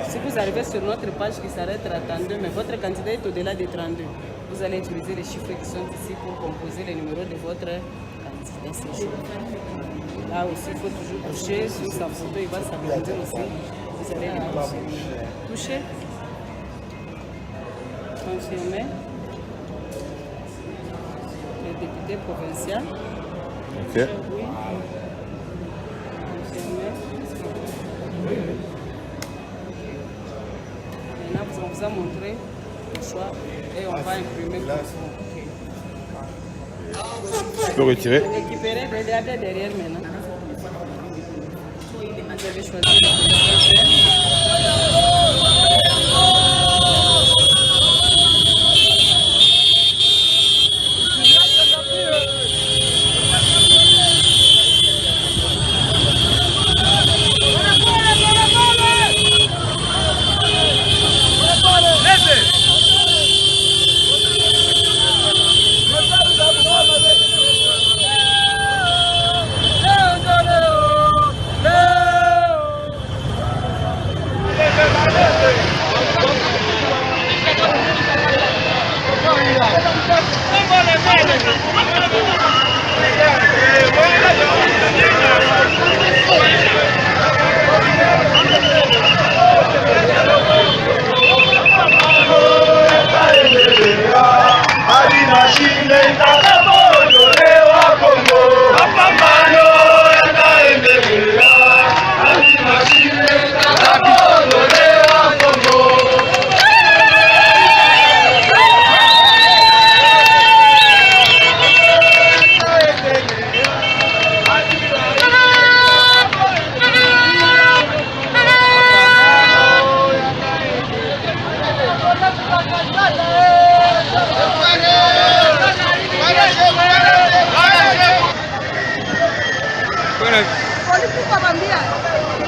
Si vous arrivez sur notre page qui s'arrête à 32, mais votre candidat est au-delà des 32, vous allez utiliser les chiffres qui sont ici pour composer les numéros de votre candidat. Là aussi, il faut toujours toucher sur sa photo, il va s'agrandir aussi. Vous allez le toucher. Confirmer. Le député provincial. Ok. Oui. Confirmer. Maintenant, on vous a montré le choix et on va imprimer pour vous. Tu peux retirer. Récupérer, regardez derrière maintenant. Vous avez choisi le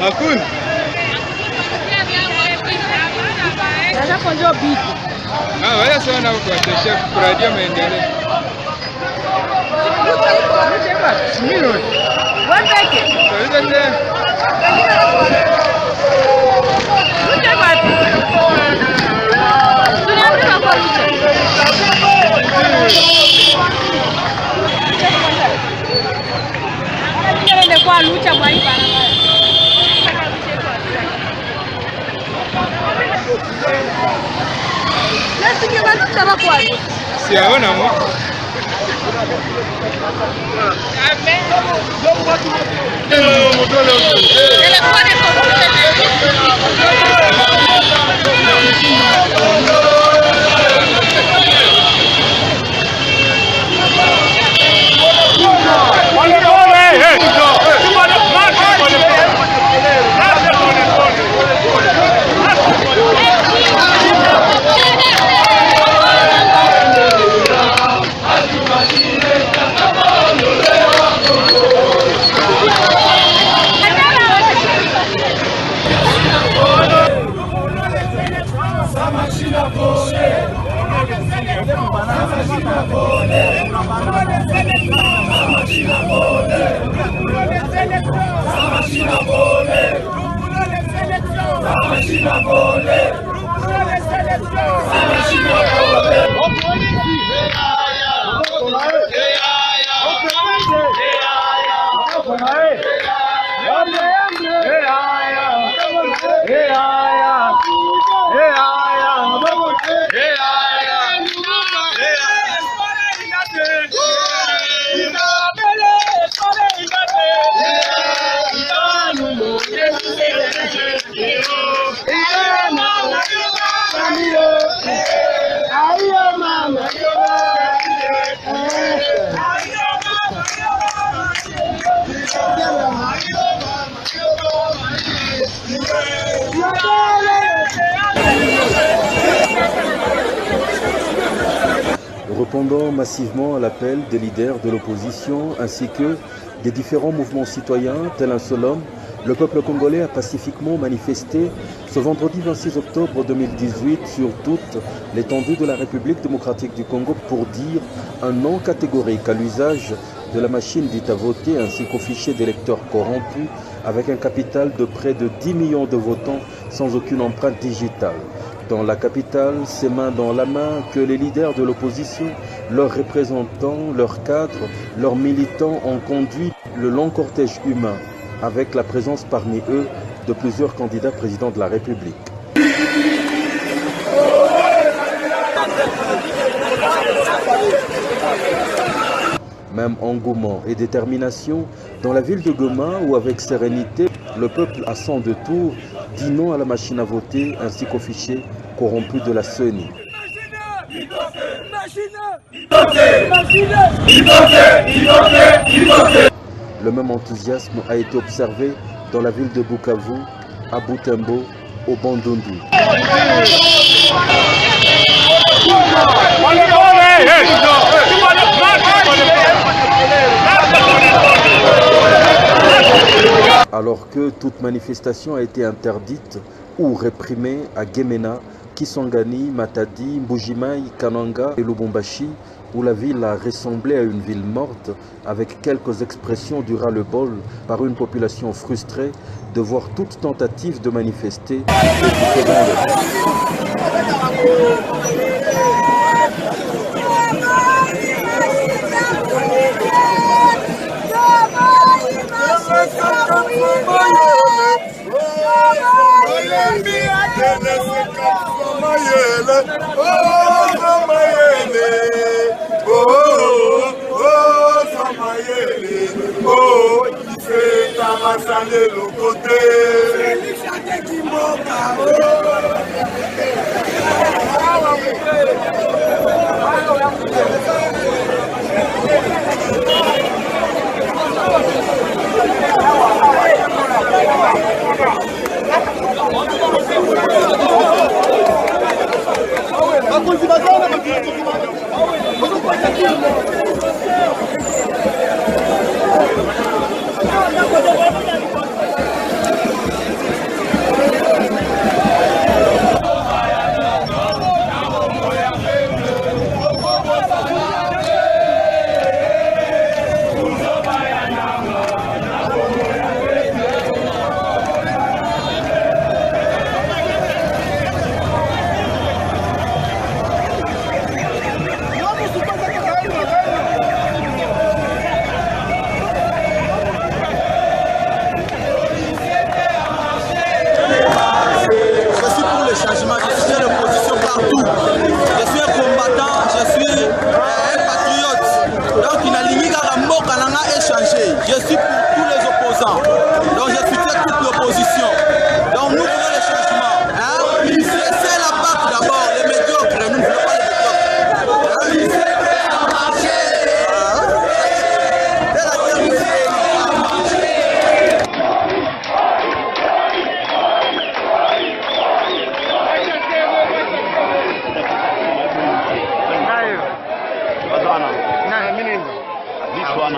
Hakuna. Wala sana kuwatesha kuradia maendeleo. Siaona mo. Répondant massivement à l'appel des leaders de l'opposition ainsi que des différents mouvements citoyens, tel un seul homme, le peuple congolais a pacifiquement manifesté ce vendredi 26 octobre 2018 sur toute l'étendue de la République démocratique du Congo pour dire un non catégorique à l'usage de la machine dite à voter ainsi qu'au fichier d'électeurs corrompus avec un capital de près de 10 millions de votants sans aucune empreinte digitale. Dans la capitale, c'est main dans la main que les leaders de l'opposition, leurs représentants, leurs cadres, leurs militants ont conduit le long cortège humain avec la présence parmi eux de plusieurs candidats présidents de la République. Même engouement et détermination dans la ville de Goma où avec sérénité, le peuple à 102 tours dit non à la machine à voter ainsi qu'au fichier corrompu de la CENI. Le même enthousiasme a été observé dans la ville de Bukavu, à Butembo, au Bandundu. Alors que toute manifestation a été interdite ou réprimée à Gemena, Kisangani, Matadi, Mbujimai, Kananga et Lubumbashi, où la ville a ressemblé à une ville morte, avec quelques expressions du ras-le-bol par une population frustrée de voir toute tentative de manifester.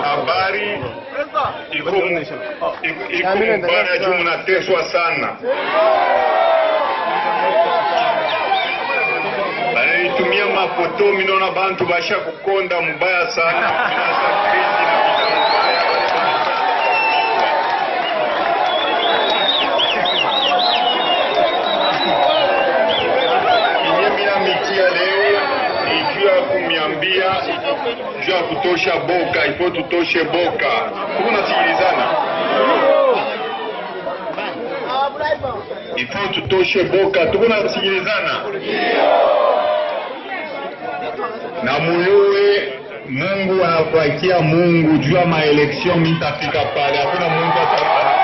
habari iko mbaya juu mnateswa sana. Banaitumia mafoto minona bantu basha kukonda mbaya sana. Kumiambia juu ya kutosha boka, ipo tutoshe boka. Tunasikilizana? Ipo tutoshe boka, tunasikilizana? Na muyowe Mungu anakuakia Mungu juu ya maeleksio mitafika pale. Hakuna Mungu atafika.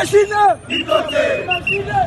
Machine! Machine!